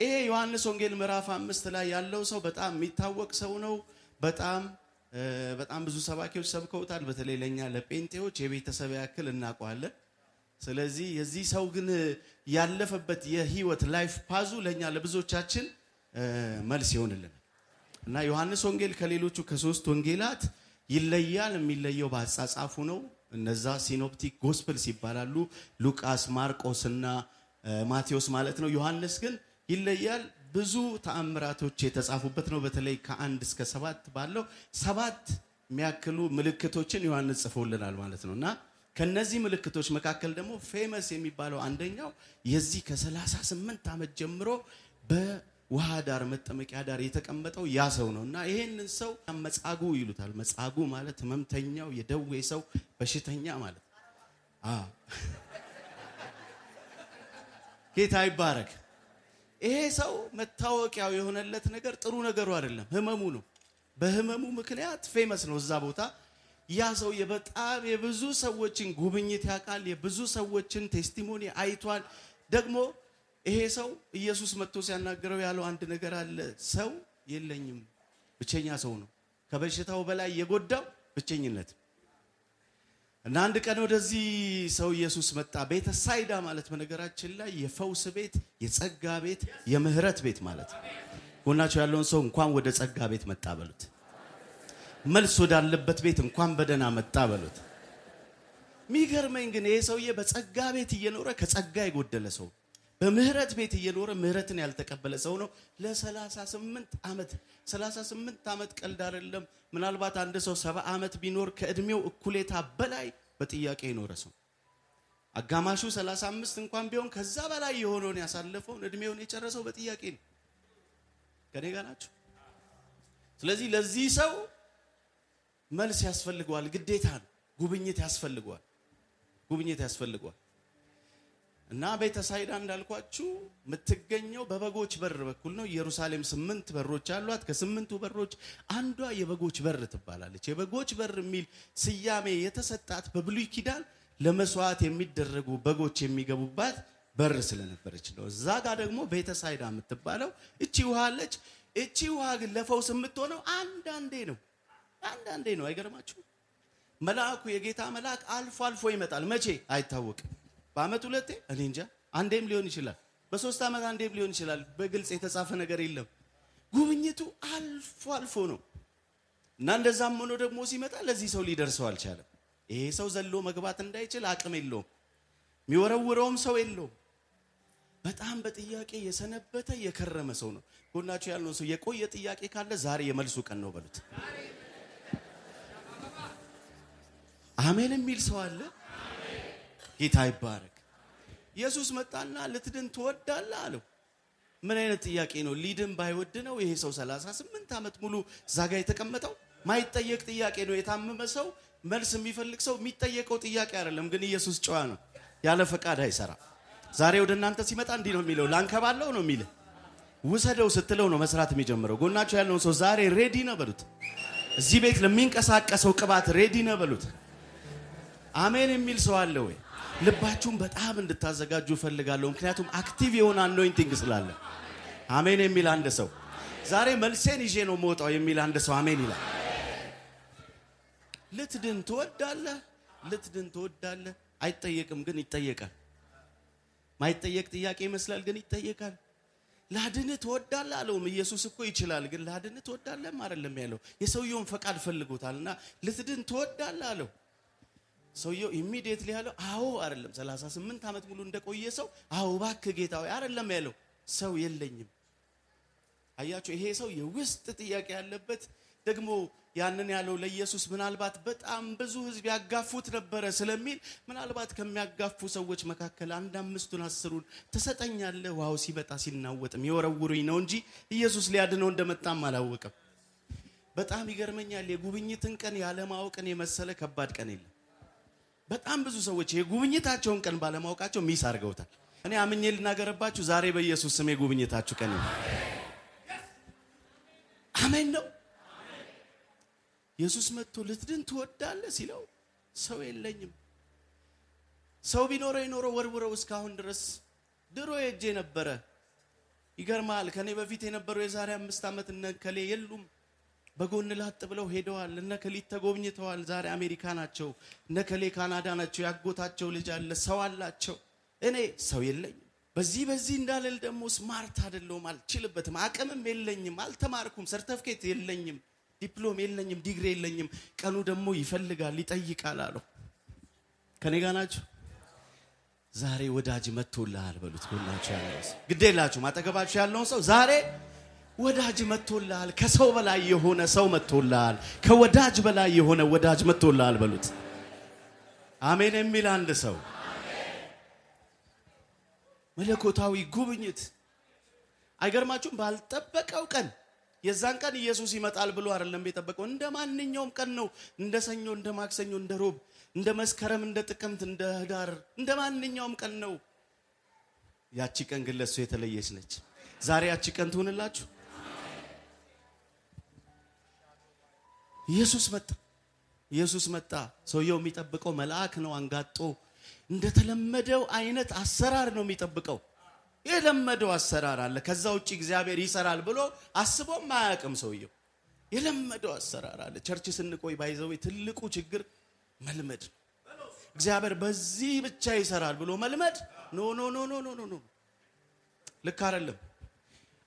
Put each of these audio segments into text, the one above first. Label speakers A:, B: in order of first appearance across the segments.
A: ይሄ ዮሐንስ ወንጌል ምዕራፍ 5 ላይ ያለው ሰው በጣም የሚታወቅ ሰው ነው። በጣም ብዙ ሰባኪዎች ሰብከውታል። በተለይ ለኛ ለጴንጤዎች የቤተሰብ ያክል እናውቀዋለን። ስለዚህ የዚህ ሰው ግን ያለፈበት የህይወት ላይፍ ፓዙ ለኛ ለብዙዎቻችን መልስ ይሆንልናል። እና ዮሐንስ ወንጌል ከሌሎቹ ከሶስት ወንጌላት ይለያል። የሚለየው በአጻጻፉ ነው። እነዛ ሲኖፕቲክ ጎስፐልስ ይባላሉ፣ ሉቃስ፣ ማርቆስ እና ማቴዎስ ማለት ነው። ዮሐንስ ግን ይለያል። ብዙ ተአምራቶች የተጻፉበት ነው። በተለይ ከ1 እስከ 7 ባለው 7 የሚያክሉ ምልክቶችን ዮሐንስ ጽፎልናል ማለት ነውና ከነዚህ ምልክቶች መካከል ደግሞ ፌመስ የሚባለው አንደኛው የዚህ ከ38 ዓመት ጀምሮ በውሃ ዳር መጠመቂያ ዳር የተቀመጠው ያ ሰው ነውና ይሄንን ሰው መጻጉዕ ይሉታል። መጻጉዕ ማለት ህመምተኛው፣ የደዌ ሰው፣ በሽተኛ ማለት ጌታ ይባረክ። ይሄ ሰው መታወቂያው የሆነለት ነገር ጥሩ ነገሩ አይደለም፣ ህመሙ ነው። በህመሙ ምክንያት ፌመስ ነው እዛ ቦታ። ያ ሰው በጣም የብዙ ሰዎችን ጉብኝት ያውቃል፣ የብዙ ሰዎችን ቴስቲሞኒ አይቷል። ደግሞ ይሄ ሰው ኢየሱስ መጥቶ ሲያናገረው ያለው አንድ ነገር አለ። ሰው የለኝም፣ ብቸኛ ሰው ነው። ከበሽታው በላይ የጎዳው ብቸኝነት። እና አንድ ቀን ወደዚህ ሰው ኢየሱስ መጣ። ቤተ ሳይዳ ማለት በነገራችን ላይ የፈውስ ቤት፣ የጸጋ ቤት፣ የምህረት ቤት ማለት ነው። ጎናቸው ያለውን ሰው እንኳን ወደ ጸጋ ቤት መጣ በሉት። መልስ ወዳለበት ቤት እንኳን በደና መጣ በሉት። የሚገርመኝ ግን ይሄ ሰውዬ በጸጋ ቤት እየኖረ ከጸጋ የጎደለ ሰው፣ በምህረት ቤት እየኖረ ምህረትን ያልተቀበለ ሰው ነው። ለ38 ዓመት 38 ዓመት ቀልድ አይደለም። ምናልባት አንድ ሰው 70 ዓመት ቢኖር ከእድሜው እኩሌታ በላይ በጥያቄ የኖረ ሰው፣ አጋማሹ 35 እንኳን ቢሆን ከዛ በላይ የሆነውን ያሳለፈውን እድሜውን የጨረሰው በጥያቄ ነው። ከኔ ጋር ናችሁ? ስለዚህ ለዚህ ሰው መልስ ያስፈልገዋል፣ ግዴታ ነው። ጉብኝት ያስፈልገዋል። እና ቤተ ሳይዳ እንዳልኳችሁ የምትገኘው በበጎች በር በኩል ነው። ኢየሩሳሌም 8 በሮች አሏት። ከ8ቱ በሮች አንዷ የበጎች በር ትባላለች። የበጎች በር የሚል ስያሜ የተሰጣት በብሉይ ኪዳን ለመስዋዕት የሚደረጉ በጎች የሚገቡባት በር ስለነበረች ነው። እዛ ጋር ደግሞ ቤተ ሳይዳ የምትባለው እቺ ውሃ አለች። እቺ ውሃ ግን ለፈውስ የምትሆነው አንዳንዴ ነው። አይገርማችሁ? መልአኩ የጌታ መልአክ አልፎ አልፎ ይመጣል። መቼ አይታወቅም። በአመት ሁለቴ፣ እኔ እንጃ፣ አንዴም ሊሆን ይችላል። በ3 ዓመት አንዴም ሊሆን ይችላል። በግልጽ የተጻፈ ነገር የለም። ጉብኝቱ አልፎ አልፎ ነው። እና እንደዛም ሆኖ ደግሞ ሲመጣ ለዚህ ሰው ሊደርሰው አልቻለም። ይሄ ሰው ዘሎ መግባት እንዳይችል አቅም የለውም። የሚወረውረውም ሰው የለውም። በጣም በጥያቄ የሰነበተ የከረመ ሰው ነው። ጎናችሁ ያለውን ሰው የቆየ ጥያቄ ካለ ዛሬ የመልሱ ቀን ነው በሉት። አሜን የሚል ሰው አለ? ጌታ ይባረክ። ኢየሱስ መጣና ልትድን ትወዳለህ አለው። ምን አይነት ጥያቄ ነው? ሊድን ባይወድ ነው ይሄ ሰው 38 ዓመት ሙሉ ዛጋ የተቀመጠው? ማይጠየቅ ጥያቄ ነው። የታመመ ሰው መልስ የሚፈልግ ሰው የሚጠየቀው ጥያቄ አይደለም። ግን ኢየሱስ ጨዋ ነው፣ ያለ ፈቃድ አይሰራ። ዛሬ ወደ እናንተ ሲመጣ እንዲህ ነው የሚለው፣ ላንከባለው ነው የሚል። ውሰደው ስትለው ነው መስራት የሚጀምረው። ጎናቸው ያለውን ሰው ዛሬ ሬዲ ነው በሉት። እዚህ ቤት ለሚንቀሳቀሰው ቅባት ሬዲ ነው በሉት። አሜን የሚል ሰው አለ ወይ? ልባችሁን በጣም እንድታዘጋጁ ፈልጋለሁ። ምክንያቱም አክቲቭ የሆነ አኖይንቲንግ ስላለ። አሜን የሚል አንድ ሰው ዛሬ መልሴን ይዤ ነው የምወጣው የሚል አንድ ሰው አሜን ይላል። ልትድን ትወዳለህ? አይጠየቅም፣ ግን ይጠየቃል። ማይጠየቅ ጥያቄ ይመስላል፣ ግን ይጠየቃል። ላድን ትወዳለህ አለውም። ኢየሱስ እኮ ይችላል፣ ግን ላድን ትወዳለህም አይደለም ያለው። የሰውየውን ፈቃድ ፈልጎታልና ልትድን ትወዳለህ አለው። ሰውየው ኢሚዲየትሊ ያለው አዎ አይደለም። 38 ዓመት ሙሉ እንደቆየ ሰው አዎ እባክህ ጌታ ሆይ አይደለም ያለው። ሰው የለኝም። አያችሁ፣ ይሄ ሰው የውስጥ ጥያቄ ያለበት ደግሞ ያንን ያለው ለኢየሱስ ምናልባት በጣም ብዙ ህዝብ ያጋፉት ነበረ ስለሚል ምናልባት ከሚያጋፉ ሰዎች መካከል 1 5ቱን 10ን ትሰጠኛለህ ዋው ሲመጣ ሲናወጥም የወረውሩኝ ነው እንጂ ኢየሱስ ሊያድነው እንደመጣም አላወቀም። በጣም ይገርመኛል። የጉብኝትን ቀን ያለማወቅን የመሰለ ከባድ ቀን የለም። በጣም ብዙ ሰዎች የጉብኝታቸውን ቀን ባለማወቃቸው ሚስ አድርገውታል። እኔ አምኜ ልናገርባችሁ ዛሬ በኢየሱስ ስም የጉብኝታችሁ ቀን ነው። አሜን ነው። ኢየሱስ መጥቶ ልትድን ትወዳለህ ሲለው ሰው የለኝም። ሰው ቢኖረው ወርውረው እስካሁን ድረስ ድሮ ሄጄ ነበረ ይገርማል። ከኔ በፊት የነበሩ የዛሬ 5 ዓመት እነ ከሌ የሉም። በጎን ላጥ ብለው ሄደዋል። እነ ከሊት ተጎብኝተዋል። ዛሬ አሜሪካ ናቸው። እነ ከሌ ካናዳ ናቸው። ያጎታቸው ልጅ አለ፣ ሰው አላቸው። እኔ ሰው የለኝም። በዚህ እንዳልል ደግሞ ስማርት አይደለሁም፣ አልችልበትም፣ አቅምም የለኝም፣ አልተማርኩም፣ ሰርቲፊኬት የለኝም፣ ዲፕሎም የለኝም፣ ዲግሪ የለኝም። ቀኑ ደግሞ ይፈልጋል ይጠይቃል አለው። ከኔ ጋር ናችሁ? ዛሬ ወዳጅ መጥቶልሃል በሉት። ጎናችሁ ያለው ግዴላችሁ ማጠገባችሁ ያለውን ሰው ዛሬ ወዳጅ መጥቶልሃል። ከሰው በላይ የሆነ ሰው መጥቶልሃል። ከወዳጅ በላይ የሆነ ወዳጅ መጥቶልሃል በሉት። አሜን የሚል አንድ ሰው። መለኮታዊ ጉብኝት አይገርማችሁም? ባልጠበቀው ቀን የዛን ቀን ኢየሱስ ይመጣል ብሎ አይደለም የጠበቀው። እንደ ማንኛውም ቀን ነው። እንደ ሰኞ፣ እንደ ማክሰኞ፣ እንደ ሮብ፣ እንደ መስከረም፣ እንደ ጥቅምት፣ እንደ ህዳር፣ እንደ ማንኛውም ቀን ነው። ያቺ ቀን ግን ለሱ የተለየች ነች። ዛሬ ያቺ ቀን ትሆንላችሁ። ኢየሱስ መጣ። ሰውየው የሚጠብቀው መልአክ ነው። አንጋጦ እንደተለመደው አይነት አሰራር ነው የሚጠብቀው። የለመደው አሰራር አለ። ከዛ ውጪ እግዚአብሔር ይሰራል ብሎ አስቦም አያውቅም ሰውየው። የለመደው አሰራር አለ። ቸርች ስንቆይ ባይዘው ትልቁ ችግር መልመድ ነው። እግዚአብሔር በዚህ ብቻ ይሰራል ብሎ መልመድ ኖ ልክ አይደለም።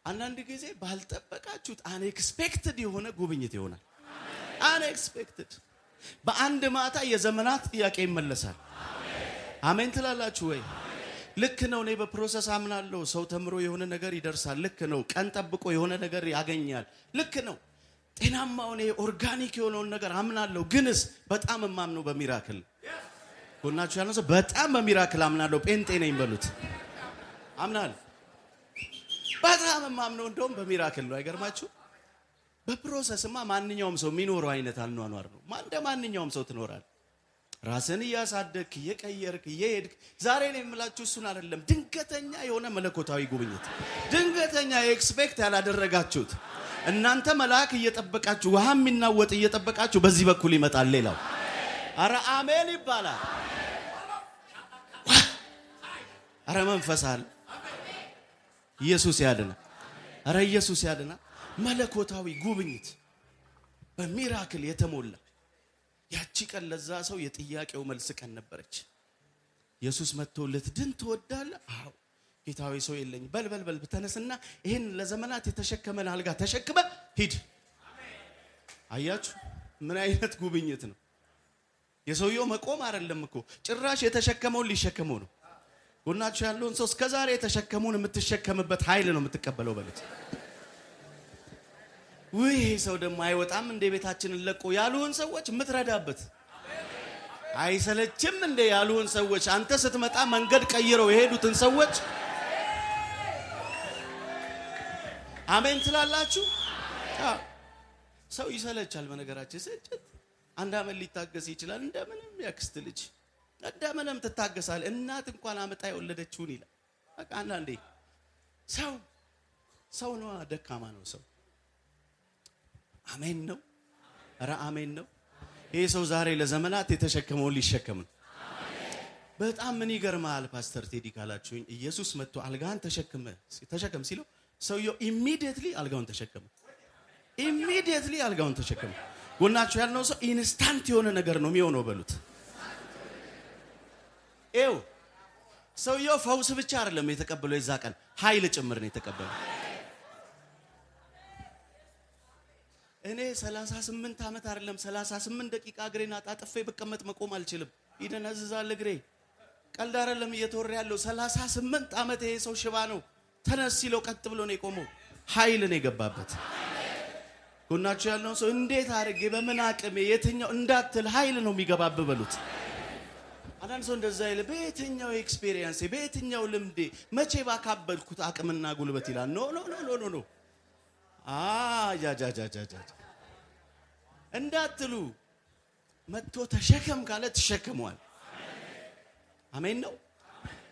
A: አንዳንድ ጊዜ ባልጠበቃችሁት አንኤክስፔክትድ የሆነ ጉብኝት ይሆናል። አንኤክስፔክትድ በአንድ ማታ የዘመናት ጥያቄ ይመለሳል። አሜን ትላላችሁ ወይ? ልክ ነው። እኔ በፕሮሰስ አምናለሁ። ሰው ተምሮ የሆነ ነገር ይደርሳል። ልክ ነው። ቀን ጠብቆ የሆነ ነገር ያገኛል። ልክ ነው። ጤናማው እኔ ኦርጋኒክ የሆነውን ነገር አምናለሁ። ግንስ በጣም የማምነው በሚራክል ጎናችሁ ያለው ሰው በጣም በሚራክል አምናለሁ። ጴንጤ ነኝ በሉት። አምናለሁ። በጣም የማምነው እንደውም በሚራክል ነው። አይገርማችሁ? በፕሮሰስማ ማንኛውም ሰው የሚኖረው አይነት አኗኗር ነው። እንደ ማንኛውም ሰው ትኖራል። ራስን እያሳደግክ እየቀየርክ እየሄድክ። ዛሬ ነው የምላችሁ እሱን አይደለም። ድንገተኛ የሆነ መለኮታዊ ጉብኝት፣ ድንገተኛ ኤክስፔክት ያላደረጋችሁት። እናንተ መልአክ እየጠበቃችሁ ውሃ የሚናወጥ እየጠበቃችሁ በዚህ በኩል ይመጣል ሌላው። አረ አሜን ይባላል። አረ መንፈስ አለ። ኢየሱስ ያድና። አረ ኢየሱስ ያድና። መለኮታዊ ጉብኝት በሚራክል የተሞላ ያቺ ቀን ለዛ ሰው የጥያቄው መልስ ቀን ነበረች። ኢየሱስ መጥቶ ልትድን ትወዳለህ? አዎ ጌታዊ ሰው የለኝ። በል ተነስና ይሄን ለዘመናት የተሸከመን አልጋ ተሸክመ ሂድ። አያችሁ ምን አይነት ጉብኝት ነው? የሰውየው መቆም አይደለም እኮ ጭራሽ የተሸከመውን ሊሸከመው ነው። ጎናችሁ ያለውን ሰው እስከዛሬ የተሸከመውን የምትሸከምበት ኃይል ነው የምትቀበለው በሉት። ይሄ ሰው ደግሞ አይወጣም እንደ ቤታችንን ለቆ ያሉን ሰዎች የምትረዳበት አይሰለችም እንደ ያሉን ሰዎች አንተ ስትመጣ መንገድ ቀይረው የሄዱትን ሰዎች አሜን ትላላችሁ። ሰው ይሰለቻል። በነገራችን ስጭት አንድ አመት ሊታገስ ይችላል። እንደምንም ያክስት ልጅ እንደምንም ትታገሳል። እናት እንኳን አመጣ የወለደችውን ይላል። በቃ አንዳንዴ ሰው ነው፣ ደካማ ነው ሰው። አሜን ነው። ኧረ አሜን ነው። ይሄ ሰው ዛሬ ለዘመናት የተሸከመውን ሊሸከም ነው። በጣም ምን ይገርማል ፓስተር ቴዲ ካላችሁኝ፣ ኢየሱስ መጥቶ አልጋን ተሸከም ሲለው ሰውየው ኢሚዲየትሊ አልጋውን ተሸከመ። ኢሚዲየትሊ አልጋውን ተሸከመ። ጎናችሁ ያለው ሰው ኢንስታንት የሆነ ነገር ነው የሚሆነው በሉት። ኤው ሰውየው ፈውስ ብቻ አይደለም የተቀበለው፣ የዛ ቀን ኃይል ጭምር ነው የተቀበለው። እኔ 38 ዓመት አይደለም 38 ደቂቃ እግሬን አጣጥፌ በቀመጥ መቆም አልችልም። ይደነዝዛል እግሬ። ቀልድ አይደለም እየተወራ ያለው። 38 ዓመት ይሄ ሰው ሽባ ነው። ተነስ ሲለው ቀጥ ብሎ ነው የቆመው። ኃይል ነው የገባበት። ጎናችሁ ያለው ሰው እንዴት አድርጌ በምን አቅሜ የትኛው እንዳትል ኃይል ነው የሚገባብ በሉት። አንዳንድ ሰው እንደዛ ይለ በየትኛው ኤክስፒሪየንስ በየትኛው ልምዴ መቼ ባካበልኩት አቅምና ጉልበት ይላል። ኖ ጃ እንዳትሉ መጥቶ ተሸከም ካለ ተሸከመዋል። አሜን ነው።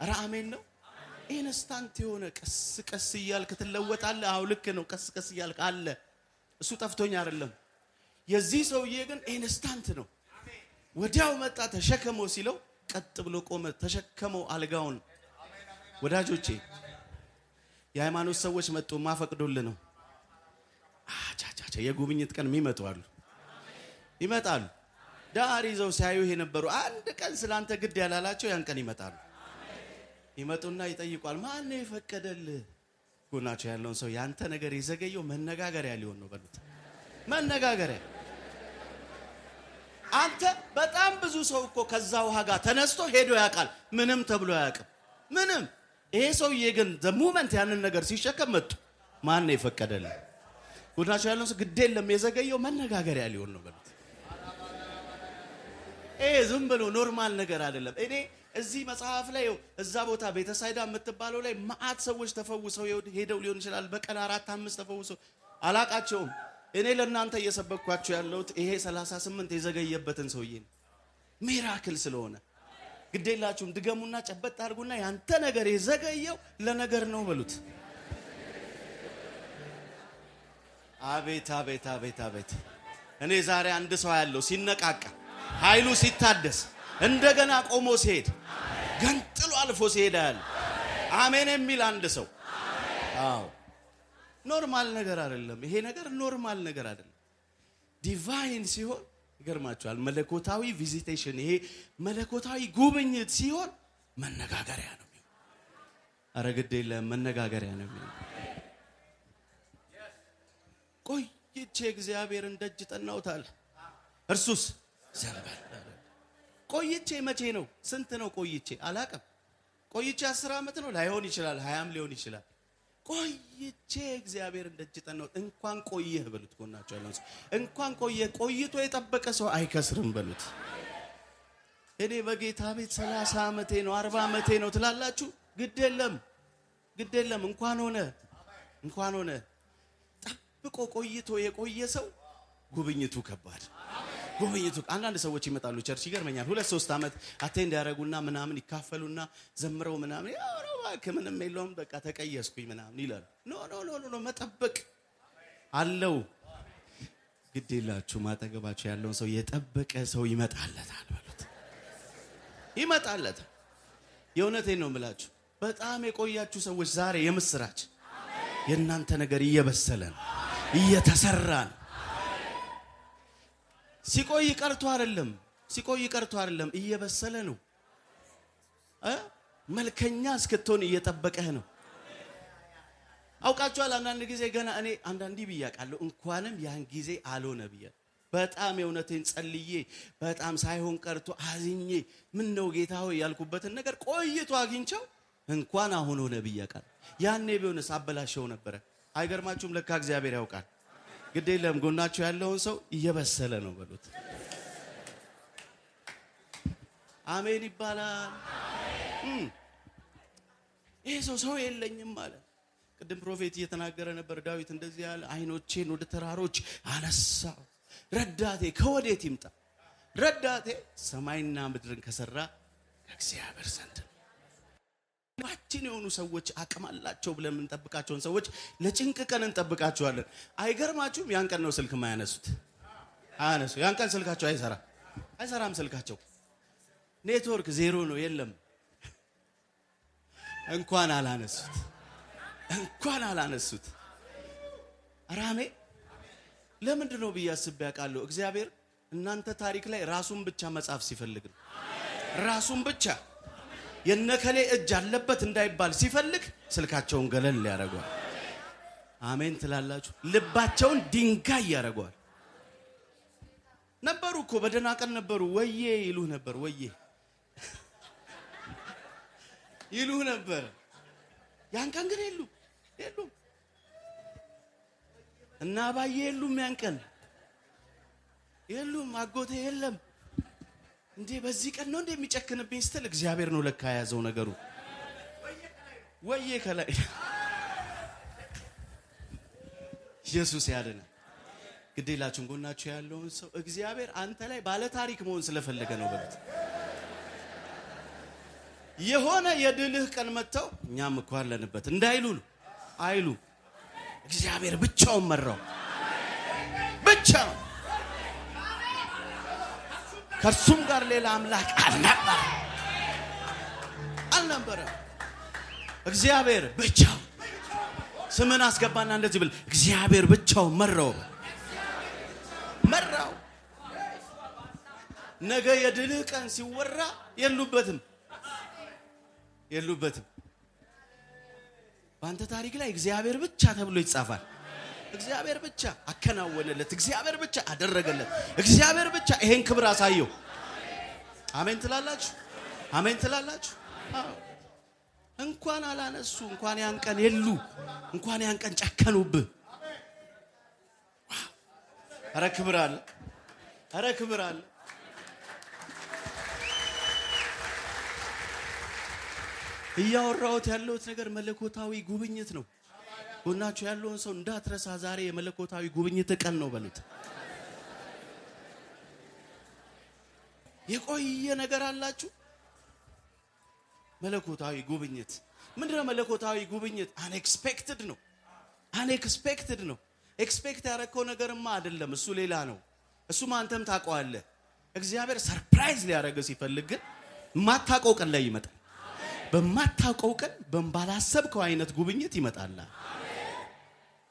A: ኧረ አሜን ነው። ኢንስታንት የሆነ ቀስ እያልክ ትለወጣለህ። አው ልክ ነው። ቀስ እያልክ አለ። እሱ ጠፍቶኝ አይደለም። የዚህ ሰውዬ ግን ኢንስታንት ነው። ወዲያው መጣ። ተሸከመው ሲለው ቀጥ ብሎ ቆመ። ተሸከመው አልጋውን። ወዳጆቼ የሃይማኖት ሰዎች መጡ ማፈቅዶልህ ነው። አቻቻቻ የጉብኝት ቀን የሚመጡ አሉ ይመጣሉ። ዳር ይዘው ሲያዩ የነበሩ አንድ ቀን ስላንተ ግድ ያላላቸው ያን ቀን ይመጣሉ። ይመጡና ይጠይቋል ማን ነው የፈቀደልህ? ጎናቸው ያለውን ሰው ያንተ ነገር የዘገየው መነጋገሪያ ሊሆን ነው በሉት። መነጋገሪያ አንተ በጣም ብዙ ሰው እኮ ከዛ ውሃ ጋር ተነስቶ ሄዶ ያውቃል። ምንም ተብሎ አያውቅም። ምንም። ይሄ ሰውዬ ግን ዘሞመንት ያንን ነገር ሲሸከም መጡ። ማን ነው የፈቀደልህ? ጎናቸው ያለውን ሰው ግድ የለም የዘገየው መነጋገሪያ ሊሆን ነው በሉት። ዝም ብሎ ኖርማል ነገር አይደለም። እኔ እዚህ መጽሐፍ ላይ እዛ ቦታ ቤተሳይዳ የምትባለው ላይ ማአት ሰዎች ተፈውሰው ሄደው ሊሆን ይችላል። በቀን 4-5 ተፈውሰው አላቃቸውም። እኔ ለእናንተ እየሰበኳችሁ ያለሁት ይሄ 38 የዘገየበትን ሰውዬ ነው። ሚራክል ስለሆነ ግዴላችሁም ድገሙና ጨበጥ አድርጉና ያንተ ነገር የዘገየው ለነገር ነው በሉት። አቤት አቤት አቤት አቤት። እኔ ዛሬ አንድ ሰው ያለው ሲነቃቃ ኃይሉ ሲታደስ እንደገና ቆሞ ሲሄድ ገንጥሎ አልፎ ሲሄድ ያለ አሜን የሚል አንድ ሰው። አዎ ኖርማል ነገር አይደለም ይሄ ነገር፣ ኖርማል ነገር አይደለም። ዲቫይን ሲሆን ይገርማችኋል። መለኮታዊ ቪዚቴሽን፣ ይሄ መለኮታዊ ጉብኝት ሲሆን መነጋገሪያ ነው የሚሆነው። ኧረ ግድ የለም መነጋገሪያ ነው የሚሆነው። ቆይቼ እግዚአብሔርን ደጅ ጠናውታል፣ እርሱስ ዘንበል። ቆይቼ መቼ ነው? ስንት ነው ቆይቼ? አላቅም። ቆይቼ 10 ዓመት ነው ላይሆን ይችላል፣ 20 ሊሆን ይችላል። ቆይቼ እግዚአብሔርን ደጅ ጠናውት። እንኳን ቆየህ በሉት። ጎናቸው ያለው እንኳን ቆየህ። ቆይቶ የጠበቀ ሰው አይከስርም በሉት። እኔ በጌታ ቤት 30 ዓመቴ ነው 40 ዓመቴ ነው ትላላችሁ። ግድ የለም እንኳን ሆነ ጠብቆ ቆይቶ የቆየ ሰው ጉብኝቱ ከባድ። ጉብኝቱ አንዳንድ ሰዎች ይመጣሉ ቸርች ይገርመኛል። 2-3 ዓመት አቴንድ ያደረጉና ምናምን ይካፈሉና ዘምረው ምናምን ያው ምንም የለውም በቃ ተቀየስኩኝ ምናምን ይላሉ። ኖ መጠበቅ አለው። ግድ የላችሁ ማጠገባችሁ ያለውን ሰው የጠበቀ ሰው ይመጣለታል በሉት። ይመጣለታል። የእውነቴን ነው የምላችሁ። በጣም የቆያችሁ ሰዎች ዛሬ የምስራች፣ የእናንተ ነገር እየበሰለ ነው፣ እየተሰራ ነው። ሲቆይ ቀርቶ አይደለም እየበሰለ ነው። መልከኛ እስክትሆን እየጠበቀህ ነው። አውቃችኋል። አንዳንድ ጊዜ ገና እኔ አንዳንዴ ብያቃለሁ እንኳንም ያን ጊዜ አልሆነ ብዬ በጣም የእውነቴን ጸልዬ በጣም ሳይሆን ቀርቶ አዝኜ ምን ነው ጌታ ሆይ ያልኩበትን ነገር ቆይቶ አግኝቸው እንኳን አሁን ሆነ ብያቃለሁ። ያኔ ቢሆንስ አበላሸው ነበረ። አይገርማችሁም? ለካ እግዚአብሔር ያውቃል። ግድ የለም ጎናችሁ ያለውን ሰው እየበሰለ ነው በሉት። አሜን ይባላል። ይሄ ሰው የለኝም ማለት ቅድም ፕሮፌት እየተናገረ ነበር። ዳዊት እንደዚህ ያለ አይኖቼን ወደ ተራሮች አነሳው፣ ረዳቴ ከወዴት ይምጣ? ረዳቴ ሰማይና ምድርን ከሰራ ከእግዚአብሔር ዘንድ ነው። ማችን የሆኑ ሰዎች አቅም አላቸው ብለን የምንጠብቃቸውን ሰዎች ለጭንቅ ቀን እንጠብቃቸዋለን። አይገርማችሁም? ያን ቀን ነው ስልክ ማያነሱት። ያን ቀን ስልካቸው አይሰራም። ስልካቸው ኔትወርክ ዜሮ ነው፣ የለም። እንኳን አላነሱት። አራሜ ለምንድን ነው ብዬ አስቤ ያውቃለሁ። እግዚአብሔር እናንተ ታሪክ ላይ ራሱን ብቻ መጻፍ ሲፈልግ ነው። ራሱን ብቻ የነከሌ እጅ አለበት እንዳይባል ሲፈልግ ስልካቸውን ገለል ያደርገዋል። አሜን ትላላችሁ? ልባቸውን ድንጋይ ያደርገዋል። ነበሩ እኮ በደህና ቀን ነበሩ። ወዬ ይሉህ ነበር። ወዬ ይሉህ ነበር። ያን ቀን ግን የሉም እና አባዬ የሉም። ያን ቀን የሉም። አጎቴ የለም። እንዴ በዚህ ቀን ነው እንደሚጨክንብኝ ስትል እግዚአብሔር ነው ለካ ያዘው ነገሩ። ወዬ ከላይ ኢየሱስ ያደነ ግዴላችሁን ጎናችሁ ያለውን ሰው እግዚአብሔር አንተ ላይ ባለ ታሪክ መሆን ስለፈለገ ነው በሉት። የሆነ የድልህ ቀን መጥተው እኛም እኮ አለንበት እንዳይሉ አይሉ። እግዚአብሔር ብቻውን መራው። ብቻው ከሱም ጋር ሌላ አምላክ አልነበረ። እግዚአብሔር ብቻው ስምን አስገባና እንደዚህ ብል እግዚአብሔር ብቻው መራው። ነገ የድልህ ቀን ሲወራ የሉበትም። በአንተ ታሪክ ላይ እግዚአብሔር ብቻ ተብሎ ይጻፋል። እግዚአብሔር ብቻ አከናወነለት፣ እግዚአብሔር ብቻ አደረገለት፣ እግዚአብሔር ብቻ ይሄን ክብር አሳየው። አሜን ትላላችሁ? አሜን ትላላችሁ? እንኳን አላነሱ፣ እንኳን ያን ቀን የሉ፣ እንኳን ያን ቀን ጨከኑብህ። አረ ክብር አለ፣ አረ ክብር አለ። እያወራሁት ያለሁት ነገር መለኮታዊ ጉብኝት ነው። ጎናችሁ ያለውን ሰው እንዳትረሳ፣ ዛሬ የመለኮታዊ ጉብኝት ቀን ነው በሉት። የቆየ ነገር አላችሁ? መለኮታዊ ጉብኝት ምንድነው? መለኮታዊ ጉብኝት አንኤክስፔክትድ ነው። አንኤክስፔክትድ ነው። ኤክስፔክት ያደረከው ነገርማ አይደለም፣ እሱ ሌላ ነው። እሱማ አንተም ታውቀዋለህ። እግዚአብሔር ሰርፕራይዝ ሊያደርግህ ሲፈልግ ግን ማታውቀው ቀን ላይ ይመጣል። በማታውቀው ቀን ባላሰብከው አይነት ጉብኝት ይመጣል።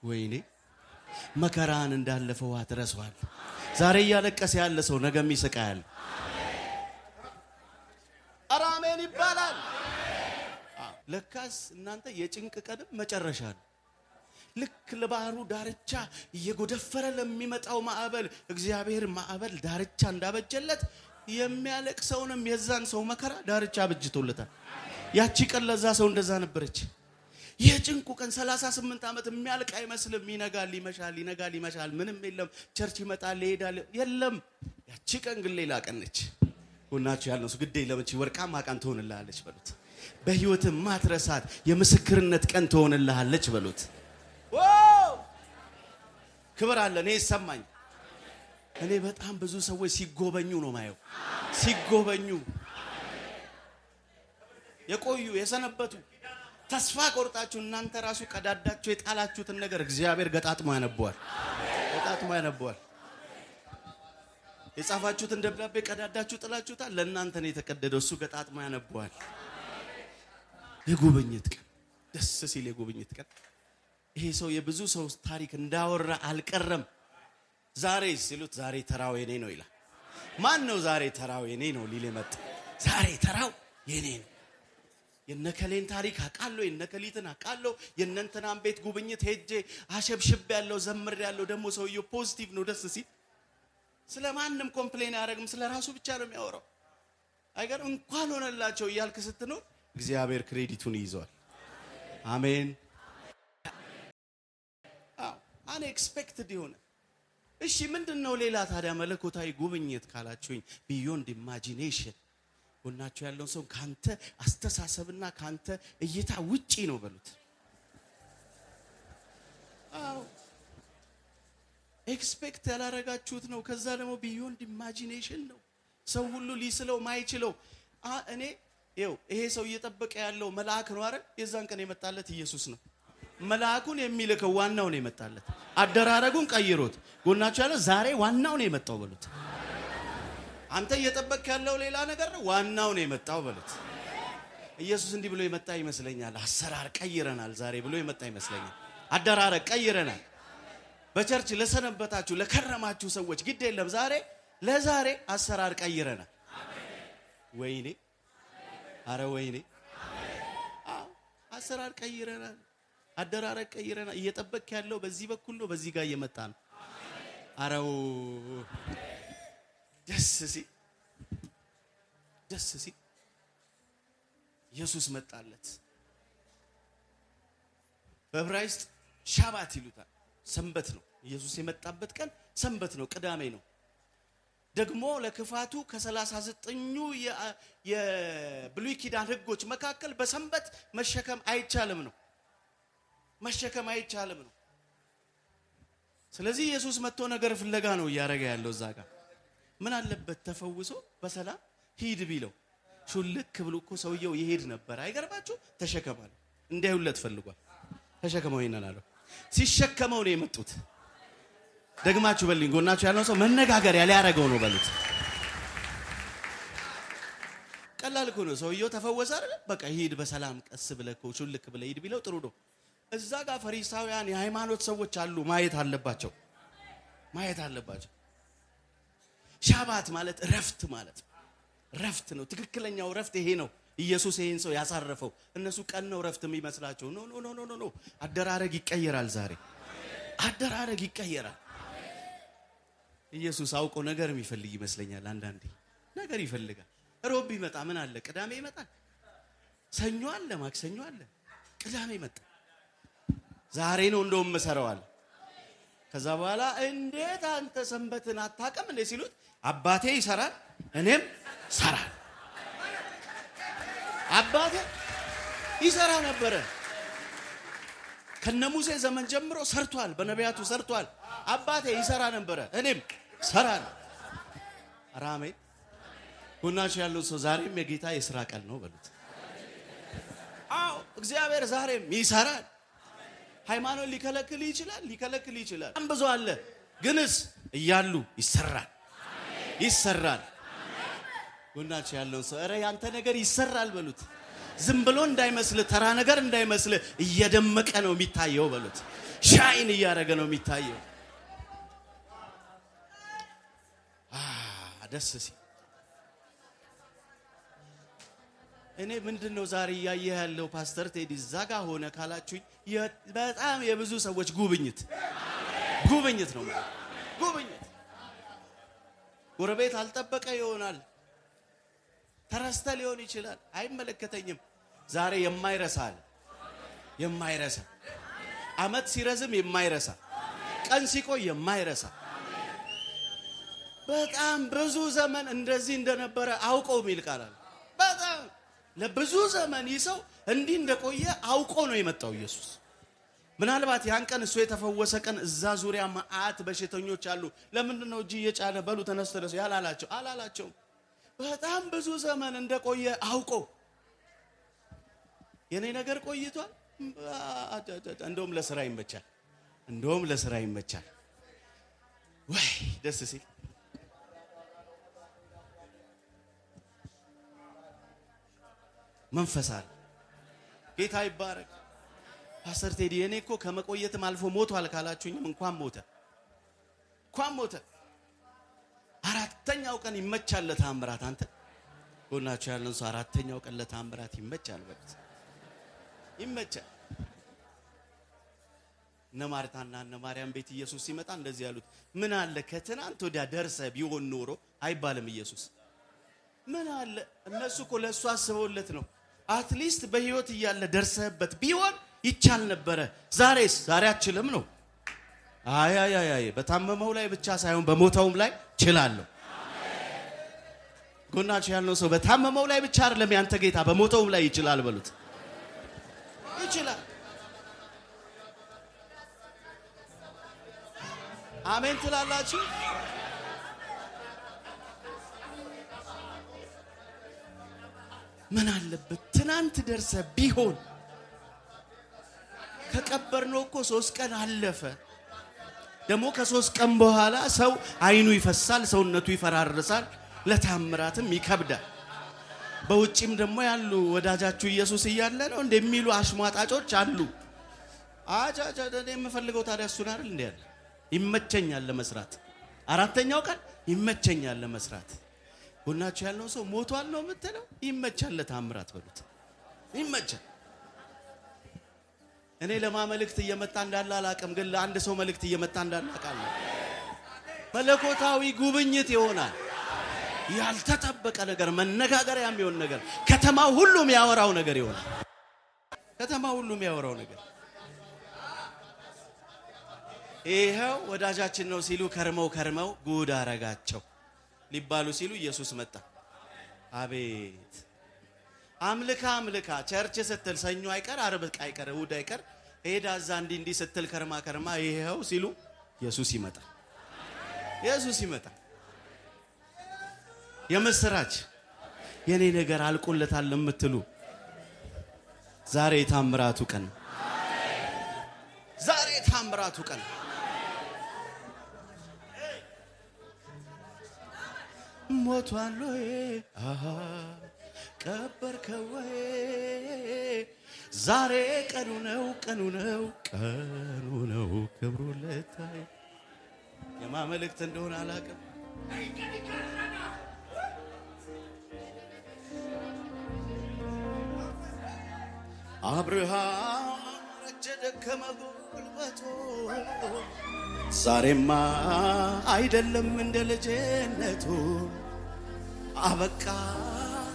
A: ወይኔ መከራን እንዳለፈው አትረሳዋል። ዛሬ እያለቀሰ ያለ ሰው ነገም ይስቃል። አሜን ይባላል። ለካስ እናንተ የጭንቅ ቀንም መጨረሻ ነው። ልክ ለባህሩ ዳርቻ እየጎደፈረ ለሚመጣው ማዕበል እግዚአብሔር ማዕበል ዳርቻ እንዳበጀለት የሚያለቅሰውንም የዛን ሰው መከራ ዳርቻ አበጅቶለታል። ያቺ ቀን ለዛ ሰው እንደዛ ነበረች። የጭንቁ ቀን 38 ዓመት የሚያልቅ አይመስልም። ይነጋል ይመሻል፣ ይነጋል ይመሻል፣ ምንም የለም። ቸርች ይመጣል ይሄዳል፣ የለም። ያቺ ቀን ግን ሌላ ቀን ነች። ጎናችሁ ያለው ሰው ግዴ ለምንቺ ወርቃማ ቀን ትሆንልሃለች በሉት። በህይወት ማትረሳት የምስክርነት ቀን ትሆንልሃለች በሉት። ክብር አለ። እኔ ይሰማኝ። እኔ በጣም ብዙ ሰዎች ሲጎበኙ ነው ማየው። ሲጎበኙ የቆዩ የሰነበቱ ተስፋ ቆርጣችሁ እናንተ ራሱ ቀዳዳችሁ የጣላችሁትን ነገር እግዚአብሔር ገጣጥሞ ያነበዋል። ገጣጥሞ ያነበዋል። የጻፋችሁትን ደብዳቤ ቀዳዳችሁ ጥላችሁታል። ለእናንተ ነው የተቀደደው። እሱ ገጣጥሞ ያነበዋል። የጉብኝት ቀን ደስ ሲል የጉብኝት ቀን። ይሄ ሰው የብዙ ሰው ታሪክ እንዳወራ አልቀረም። ዛሬ ሲሉት ዛሬ ተራው የኔ ነው ይላል። ማን ነው ዛሬ ተራው የኔ ነው ሊል መጣ? ዛሬ ተራው የኔ ነው። የነከሌን ታሪክ አቃለው፣ የነከሊትን አቃለው። የነንተናን ቤት ጉብኝት ሄጄ አሸብሽብ ያለው ዘምር ያለው። ደግሞ ሰውየው ፖዚቲቭ ነው። ደስ ሲል ስለማንም ኮምፕሌን አያደርግም። ስለራሱ ብቻ ነው የሚያወራው። አይገርም? እንኳን ሆነላቸው እያልክ ስትኖር እግዚአብሔር ክሬዲቱን ይይዘዋል። አሜን። አንኤክስፔክትድ የሆነ እሺ፣ ምንድነው ሌላ ታዲያ መለኮታዊ ጉብኝት ካላችሁኝ ቢዮንድ ኢማጂኔሽን። ጎናችሁ ያለውን ሰው ካንተ አስተሳሰብና ካንተ እይታ ውጪ ነው በሉት። ኤክስፔክት ያላረጋችሁት ነው። ከዛ ደግሞ ቢዮንድ ኢማጂኔሽን ነው። ሰው ሁሉ ሊስለው ማይችለው። እኔ ይሄ ሰው እየጠበቀ ያለው መልአክ ነው አይደል? የዛን ቀን የመጣለት ኢየሱስ ነው። መልአኩን የሚልከው ዋናው ነው የመጣለት። አደራረጉን ቀይሮት ጎናችሁ ያለው ዛሬ ዋናው ነው የመጣው በሉት። አንተ እየጠበቅ ያለው ሌላ ነገር ነው፣ ዋናው ነው የመጣው በሉት። ኢየሱስ እንዲህ ብሎ የመጣ ይመስለኛል። አሰራር ቀይረናል ዛሬ ብሎ የመጣ ይመስለኛል። አደራረግ ቀይረናል። በቸርች ለሰነበታችሁ ለከረማችሁ ሰዎች ግድ የለም ዛሬ ለዛሬ አሰራር ቀይረናል። ወይኔ አረ ወይኔ አሰራር ቀይረናል። አደራረግ ቀይረናል። እየጠበቅ ያለው በዚህ በኩል ነው፣ በዚህ ጋር እየመጣ ነው። አረው ደስ ሲል ኢየሱስ መጣለት። በዕብራይስጥ ሻባት ይሉታል። ሰንበት ነው። ኢየሱስ የመጣበት ቀን ሰንበት ነው፣ ቅዳሜ ነው። ደግሞ ለክፋቱ ከ39ኙ የብሉይ ኪዳን ሕጎች መካከል በሰንበት መሸከም አይቻልም ነው። መሸከም አይቻልም ነው። ስለዚህ ኢየሱስ መጥቶ ነገር ፍለጋ ነው እያረገ ያለው እዛ ጋር። ምን አለበት ተፈውሶ በሰላም ሂድ ቢለው። ሹልክ ብሎ እኮ ሰውየው ይሄድ ነበር። አይገርባችሁ? ተሸከማል። እንዳይውለት ፈልጓል። ተሸከመው ይናል አለው። ሲሸከመው ነው የመጡት። ደግማችሁ በልኝ። ጎናችሁ ያለው ሰው መነጋገሪያ ሊያረገው ነው በሉት። ቀላል እኮ ነው። ሰውየው ተፈወሰ አይደል? በቃ ሂድ በሰላም ቀስ ብለህ እኮ ሹልክ ብለህ ሂድ ቢለው ጥሩ ነው። እዛ ጋር ፈሪሳውያን የሃይማኖት ሰዎች አሉ። ማየት አለባቸው። ሻባት ማለት ረፍት ማለት ረፍት ነው። ትክክለኛው ረፍት ይሄ ነው። ኢየሱስ ይሄን ሰው ያሳረፈው። እነሱ ቀን ነው ረፍት የሚመስላቸው። ኖ አደራረግ ይቀየራል። ዛሬ አደራረግ ይቀየራል። ኢየሱስ አውቆ ነገር የሚፈልግ ይመስለኛል። አንዳንዴ ነገር ይፈልጋል። ሮብ ይመጣ ምን አለ? ቅዳሜ ይመጣል። ሰኞ አለ፣ ማክሰኞ አለ፣ ቅዳሜ ይመጣ። ዛሬ ነው እንደውም መሰረዋል። ከዛ በኋላ እንዴት አንተ ሰንበትን አታውቅም እንዴ ሲሉት አባቴ ይሰራል እኔም ሰራል። አባቴ ይሰራ ነበረ። ከነሙሴ ዘመን ጀምሮ ሰርቷል። በነቢያቱ ሰርቷል። አባቴ ይሰራ ነበረ እኔም ሰራል። አራሜ ጎናችሁ ያለው ሰው ዛሬም የጌታ የሥራ ቀን ነው በሉት። አዎ እግዚአብሔር ዛሬም ይሰራል። ሃይማኖት ሊከለክል ይችላል። ብዙ አለ ግንስ እያሉ ይሰራል። ጎናችሁ ያለው ሰው ኧረ ያንተ ነገር ይሰራል በሉት። ዝም ብሎ እንዳይመስል፣ ተራ ነገር እንዳይመስል፣ እየደመቀ ነው የሚታየው በሉት። ሻይን እያደረገ ነው የሚታየው። ደስ ሲል እኔ ምንድነው ዛሬ እያየህ ያለው ፓስተር ቴዲ እዛ ጋ ሆነ ካላችሁኝ በጣም የብዙ ሰዎች ጉብኝት ነው። ጉብኝት ጎረቤት አልጠበቀ ይሆናል፣ ተረስተ ሊሆን ይችላል። አይመለከተኝም። ዛሬ የማይረሳ አመት ሲረዝም የማይረሳ ቀን ሲቆይ የማይረሳ በጣም ብዙ ዘመን እንደዚህ እንደነበረ አውቀው የሚል ቃል አለ። በጣም ለብዙ ዘመን ይሰው እንዲህ እንደቆየ አውቆ ነው የመጣው ኢየሱስ። ምናልባት ያን ቀን እሱ የተፈወሰ ቀን እዛ ዙሪያ መዓት በሽተኞች አሉ። ለምንድን ነው እጅ እየጫነ በሉ ተነስ አላላቸው። በጣም ብዙ ዘመን እንደቆየ አውቆ የኔ ነገር ቆይቷል። እንደውም ለስራ ይመቻል። ወይ ደስ ሲል መንፈሳል ጌታ ይባረክ። ፓስተር ቴዲ እኔ እኮ ከመቆየትም አልፎ ሞቷል ካላችሁኝም እንኳን ሞተ። አራተኛው ቀን ይመቻል ለታምራት። አንተ ጎናችሁ ያለን ሰው አራተኛው ቀን ለታምራት ይመቻል በሉት። ይመቻል። እነ ማርታና እነ ማርያም ቤት ኢየሱስ ሲመጣ እንደዚህ ያሉት ምን አለ ከትናንት ወዲያ ደርሰ ቢሆን ኖሮ አይባልም። ኢየሱስ ምን አለ እነሱ እኮ ለሱ አስበውለት ነው። አትሊስት በህይወት እያለ ደርሰበት ቢሆን ይቻል ነበረ። ዛሬ አችልም ነው። አይ በታመመው ላይ ብቻ ሳይሆን በሞተውም ላይ ችላለሁ። ጎናችሁ ያለው ሰው በታመመው ላይ ብቻ አይደለም ያንተ ጌታ በሞተውም ላይ ይችላል በሉት። ይችላል። አሜን ትላላችሁ? ምን አለበት ትናንት ደርሰ ቢሆን። ከቀበርነው እኮ 3 ቀን አለፈ። ደግሞ ከ3 ቀን በኋላ ሰው አይኑ ይፈሳል፣ ሰውነቱ ይፈራርሳል፣ ለታምራትም ይከብዳል። በውጪም ደግሞ ያሉ ወዳጃችሁ ኢየሱስ እያለ ነው እንደሚሉ አሽሟጣጮች አሉ። አጃጃ እኔ የምፈልገው ታዲያ እሱን አይደል እንዴ? ይመቸኛል ለመስራት። አራተኛው ቀን ይመቸኛል ለመስራት። ጎናችሁ ያለው ሰው ሞቷል ነው የምትለው? ይመቻል ለታምራት በሉት። ይመቻል። እኔ ለማመልክት እየመጣ እንዳለ አላቅም፣ ግን ለአንድ ሰው መልእክት እየመጣ እንዳለ አውቃለሁ። መለኮታዊ ጉብኝት ይሆናል። ያልተጠበቀ ነገር፣ መነጋገሪያ የሚሆን ነገር፣ ከተማው ሁሉ የሚያወራው ነገር ይሆናል። ከተማው ሁሉ የሚያወራው ነገር ይሄው ወዳጃችን ነው ሲሉ ከርመው ጉድ አረጋቸው ሊባሉ ሲሉ ኢየሱስ መጣ። አቤት አምልካ ቸርች ስትል ሰኞ አይቀር፣ አርብ አይቀር፣ እሁድ አይቀር ሄዳ እዛ እንዲህ ስትል ከርማ ይሄው ሲሉ ኢየሱስ ይመጣ። የምስራች የኔ ነገር አልቆለታል ለምትሉ ዛሬ ታምራቱ ቀን። ሞቷል ወይ ቀበርከው ወይ ዛሬ ቀኑ ነው ቀኑ ነው ቀኑ ነው ክብሩ ልታይ። የማመልክት እንደሆነ አላውቅም። አብርሃም ረጀ ደከመ ጉልበቱ ዛሬማ አይደለም እንደ ልጅነቱ አበቃ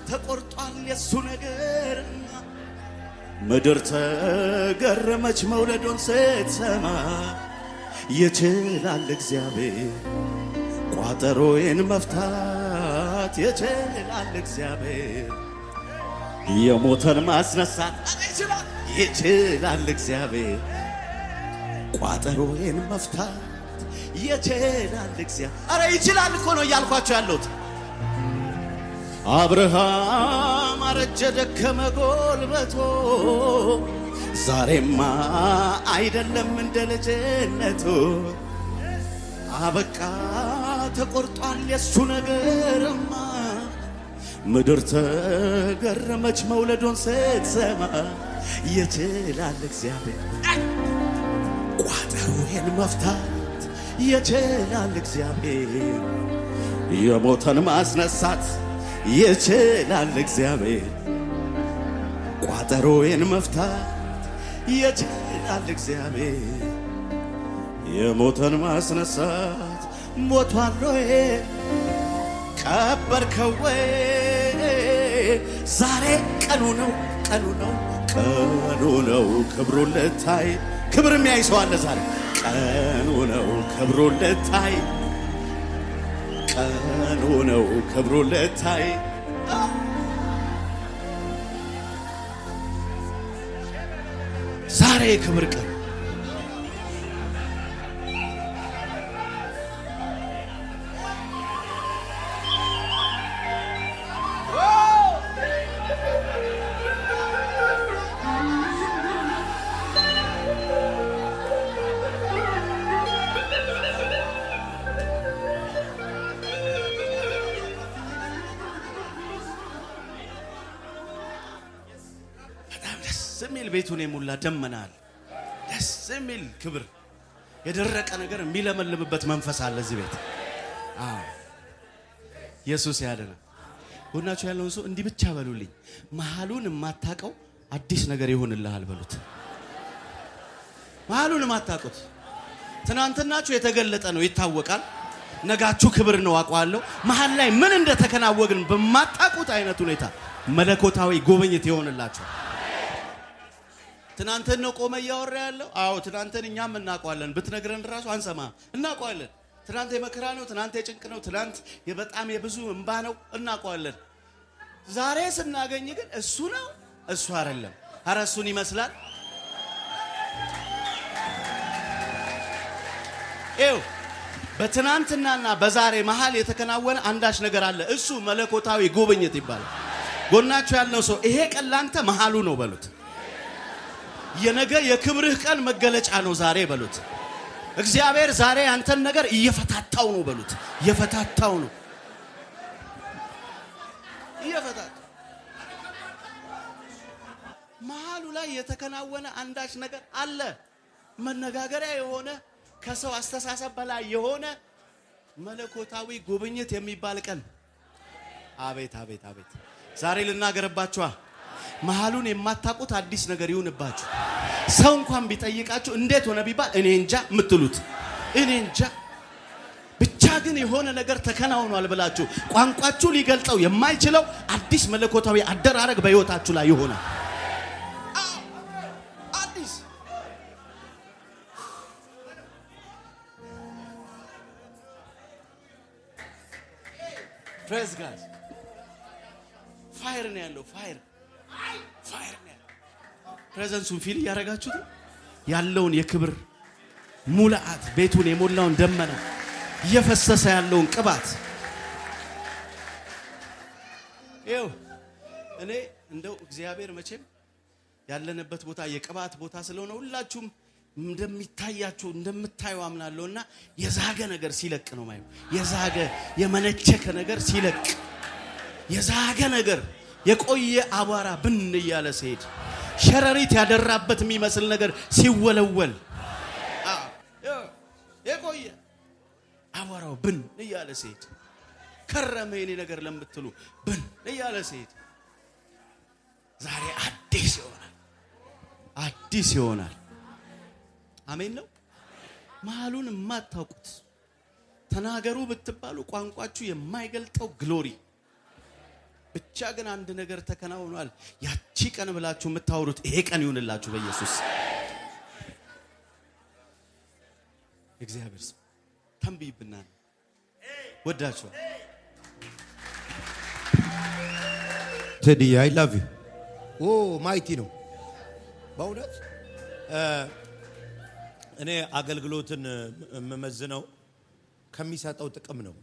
A: ተቆርጧል የሱ ነገር ምድር ተገረመች መውለዱን ስትሰማ ይችላል እግዚአብሔር ቋጠሮዬን መፍታት ይችላል እግዚአብሔር የሞተን ማስነሳት ይችላል እግዚአብሔር ቋጠሮዬን መፍታት ይችላል እግዚአብሔር። አረ ይችላል እኮ ነው እያልኳቸው ያለሁት። አብርሃም አረጀ ደከመ ጎልበቶ ዛሬማ አይደለም እንደ ልጅነቱ አበቃ ተቆርጧል የሱ ነገርማ ምድር ተገረመች መውለዱን ስትሰማ ይችላል እግዚአብሔር ቋጠሮዬን መፍታት ይችላል እግዚአብሔር የሞተን ማስነሳት ይችላል እግዚአብሔር ቋጠሮዬን መፍታት ይችላል እግዚአብሔር የሞተን ማስነሳት ሞቷል ወይ ቀበርከው ወይ ዛሬ ቀኑ ነው ቀኑ ነው ቀኑ ነው ክብሩን ልታይ። ክብር የሚያይ ሰው አለ ዛሬ። ቀኑ ነው ክብሩን ልታይ ቀኑ ነው ክብሩን ልታይ። ዛሬ ክብር ቀን የሚል ቤቱን የሞላ ደመናል ደስ የሚል ክብር የደረቀ ነገር የሚለመልምበት መንፈስ አለ እዚህ ቤት። ኢየሱስ ያደና ጎናችሁ ያለውን ሰው እንዲህ ብቻ በሉልኝ፣ መሐሉን የማታውቀው አዲስ ነገር ይሆንልሃል በሉት። መሐሉን የማታውቁት ትናንትናችሁ የተገለጠ ነው ይታወቃል። ነጋችሁ ክብር ነው አውቀዋለሁ። መሐል ላይ ምን እንደተከናወግን በማታውቁት አይነት ሁኔታ መለኮታዊ ጉብኝት ይሆንላችሁ። ትናንትን ነው ቆመ እያወራ ያለው። አዎ ትናንትን እኛም እናውቀዋለን። ብትነግረን ራሱ አንሰማ እናውቀዋለን። ትናንት የመከራ ነው፣ ትናንት የጭንቅ ነው፣ ትናንት በጣም የብዙ እንባ ነው እናውቀዋለን። ዛሬ ስናገኝ ግን እሱ ነው እሱ አይደለም። ኧረ እሱን ይመስላል። ይኸው በትናንትናና በዛሬ መሃል የተከናወነ አንዳች ነገር አለ። እሱ መለኮታዊ ጉብኝት ይባላል። ጎናችሁ ያለው ሰው ይሄ ቀን ላንተ መሃሉ ነው በሉት። የነገ የክብርህ ቀን መገለጫ ነው ዛሬ በሉት። እግዚአብሔር ዛሬ አንተን ነገር እየፈታታው ነው በሉት። እየፈታታው ነው እየፈታታው። መሃሉ ላይ የተከናወነ አንዳች ነገር አለ። መነጋገሪያ የሆነ ከሰው አስተሳሰብ በላይ የሆነ መለኮታዊ ጉብኝት የሚባል ቀን። አቤት አቤት አቤት! ዛሬ ልናገርባችኋ። መሐሉን የማታውቁት አዲስ ነገር ይሁንባችሁ። ሰው እንኳን ቢጠይቃችሁ እንዴት ሆነ ቢባል እኔ እንጃ የምትሉት እኔ እንጃ ብቻ ግን የሆነ ነገር ተከናውኗል ብላችሁ ቋንቋችሁ ሊገልጸው የማይችለው አዲስ መለኮታዊ አደራረግ በሕይወታችሁ ላይ ይሆናል። አዲስ ፕሬዝ ጋድ ፋየር ነው ያለው። ፋየር ነው ያለው። ፕሬዘንሱን ፊል ያረጋችሁት ያለውን የክብር ሙላአት ቤቱን የሞላውን ደመና እየፈሰሰ ያለውን ቅባት ይኸው። እኔ እንደው እግዚአብሔር መቼም ያለንበት ቦታ የቅባት ቦታ ስለሆነ ሁላችሁም እንደሚታያችሁ እንደምታዩ አምናለሁና የዛገ ነገር ሲለቅ ነው ማለት። የዛገ የመነቸከ ነገር ሲለቅ፣ የዛገ ነገር የቆየ አቧራ ብን እያለ ሲሄድ፣ ሸረሪት ያደራበት የሚመስል ነገር ሲወለወል የቆየ አወራው ብን እያለ ሲሄድ ከረመ የኔ ነገር ለምትሉ ብን እያለ ሲሄድ ዛሬ አዲስ ይሆናል። አሜን ነው። መሃሉን የማታውቁት ተናገሩ ብትባሉ ቋንቋችሁ የማይገልጠው ግሎሪ ብቻ ግን አንድ ነገር ተከናውኗል። ያቺ ቀን ብላችሁ የምታወሩት ይሄ ቀን ይሁንላችሁ በኢየሱስ እግዚአብሔር ስም ተንብይብናል። ወዳችሁ
B: ቴዲ አይ ላቭ ዩ ኦ ማይቲ ነው በእውነት። እኔ አገልግሎትን የምመዝነው ከሚሰጠው ጥቅም ነው።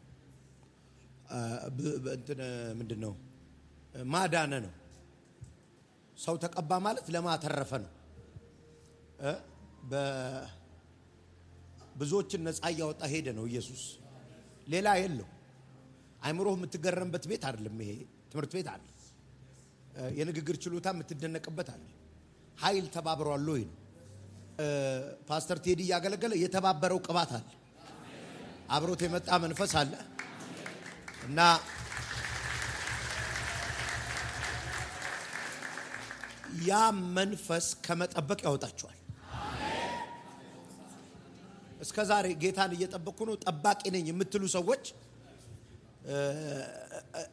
B: እንትን ምንድነው ማዳነ ነው። ሰው ተቀባ ማለት ለማተረፈ ነው። ብዙዎችን ነፃ ያወጣ ሄደ ነው ኢየሱስ። ሌላ የለው። አይምሮህ የምትገረምበት ቤት አይደለም ይሄ ትምህርት ቤት አለ። የንግግር ችሎታ የምትደነቅበት አለ። ኃይል ተባብሯል ወይ ነው። ፓስተር ቴዲ ያገለገለ የተባበረው ቅባት አለ። አብሮት የመጣ መንፈስ አለ እና ያ መንፈስ ከመጠበቅ ያወጣቸዋል። እስከ ዛሬ ጌታን እየጠበቅኩ ነው ጠባቂ ነኝ የምትሉ ሰዎች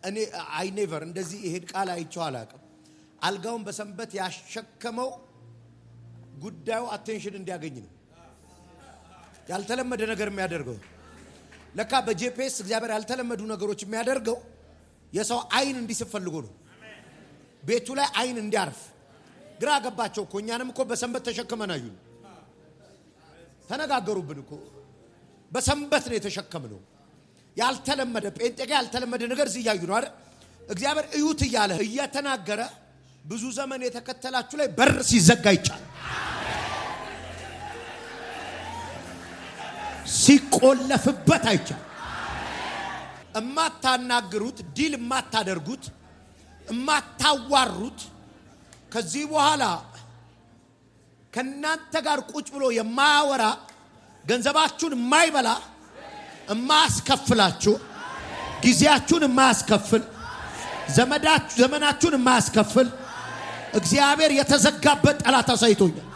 B: እኔ አይ ኔቨር እንደዚህ ይሄን ቃል አይቼው አላውቅም። አልጋውን በሰንበት ያሸከመው ጉዳዩ አቴንሽን እንዲያገኝ ነው። ያልተለመደ ነገር የሚያደርገው ለካ በጂፒኤስ እግዚአብሔር ያልተለመዱ ነገሮች የሚያደርገው የሰው አይን እንዲስፈልጎ ነው። ቤቱ ላይ አይን እንዲያርፍ ግራ ገባቸው እኮ። እኛንም እኮ በሰንበት ተሸክመን አዩን ተነጋገሩብን እኮ። በሰንበት ነው የተሸከምነው። ያልተለመደ ጴንጤጋ ያልተለመደ ነገር ሲያዩ ነው አይደል? እግዚአብሔር እዩት እያለ እየተናገረ ብዙ ዘመን የተከተላችሁ ላይ በር ሲዘጋ ይቻል ሲቆለፍበት አይቻል። እማታናግሩት ዲል እማታደርጉት እማታዋሩት ከዚህ በኋላ ከናንተ ጋር ቁጭ ብሎ የማያወራ ገንዘባችሁን የማይበላ የማያስከፍላችሁ ጊዜያችሁን የማያስከፍል ዘመናችሁን የማያስከፍል እግዚአብሔር የተዘጋበት ጠላት አሳይቶኛል።